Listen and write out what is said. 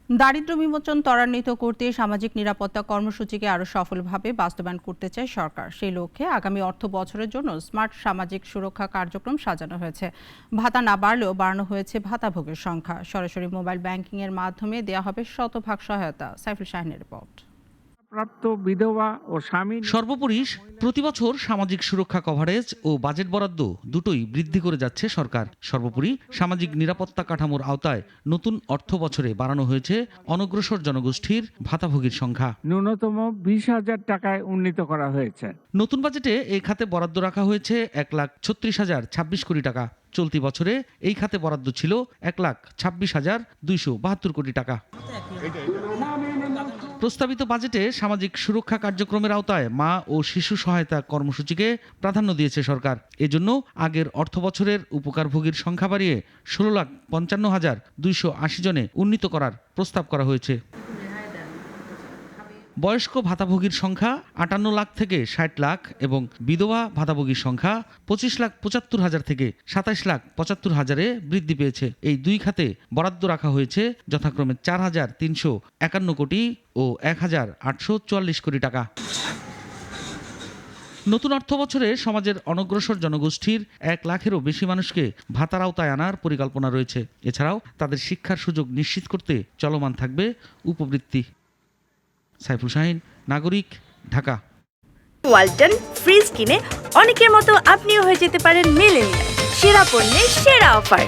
দারিদ্র্য বিমোচন ত্বরান্বিত করতে সামাজিক নিরাপত্তা কর্মসূচিকে আরও সফলভাবে বাস্তবায়ন করতে চায় সরকার। সেই লক্ষ্যে আগামী অর্থ বছরের জন্য স্মার্ট সামাজিক সুরক্ষা কার্যক্রম সাজানো হয়েছে। ভাতা না বাড়লেও বাড়ানো হয়েছে ভাতাভোগীর সংখ্যা। সরাসরি মোবাইল ব্যাংকিংয়ের মাধ্যমে দেওয়া হবে শতভাগ সহায়তা। সাইফুল শাহিনের রিপোর্ট। প্রাপ্ত বিধবা ও স্বামী সর্বোপরি প্রতিবছর সামাজিক সুরক্ষা কভারেজ ও বাজেট বরাদ্দ দুটোই বৃদ্ধি করে যাচ্ছে সরকার। সর্বোপরি সামাজিক নিরাপত্তা কাঠামোর আওতায় নতুন অর্থ বছরে বাড়ানো হয়েছে অনগ্রসর জনগোষ্ঠীর ভাতাভোগীর সংখ্যা। ন্যূনতম 20,000 টাকায় উন্নীত করা হয়েছে। নতুন বাজেটে এই খাতে বরাদ্দ রাখা হয়েছে 1,36,026 কোটি টাকা। চলতি বছরে এই খাতে বরাদ্দ ছিল 1,26,272 কোটি টাকা। প্রস্তাবিত বাজেটে সামাজিক সুরক্ষা কার্যক্রমের আওতায় মা ও শিশু সহায়তা কর্মসূচিকে প্রাধান্য দিয়েছে সরকার। এজন্য আগের অর্থবছরের উপকারভোগীর সংখ্যা বাড়িয়ে 16,55,280 জনে উন্নীত করার প্রস্তাব করা হয়েছে। বয়স্ক ভাতাভোগীর সংখ্যা 58 লাখ থেকে 60 লাখ এবং বিধবা ভাতাভোগীর সংখ্যা 25,75,000 থেকে 27,75,000-এ বৃদ্ধি পেয়েছে। এই দুই খাতে বরাদ্দ রাখা হয়েছে যথাক্রমে 4,351 কোটি ও 1,844 কোটি টাকা। নতুন অর্থ বছরে সমাজের অনগ্রসর জনগোষ্ঠীর 1 লাখেরও বেশি মানুষকে ভাতার আওতায় আনার পরিকল্পনা রয়েছে। এছাড়াও তাদের শিক্ষার সুযোগ নিশ্চিত করতে চলমান থাকবে উপবৃত্তি। সাইফুল শাহিন, নাগরিক, ঢাকা। ওয়ালটন ফ্রিজ কিনে অনেকের মতো আপনিও হয়ে যেতে পারেন মিলেনিয়াল। সেরা পণ্যের সেরা অফার।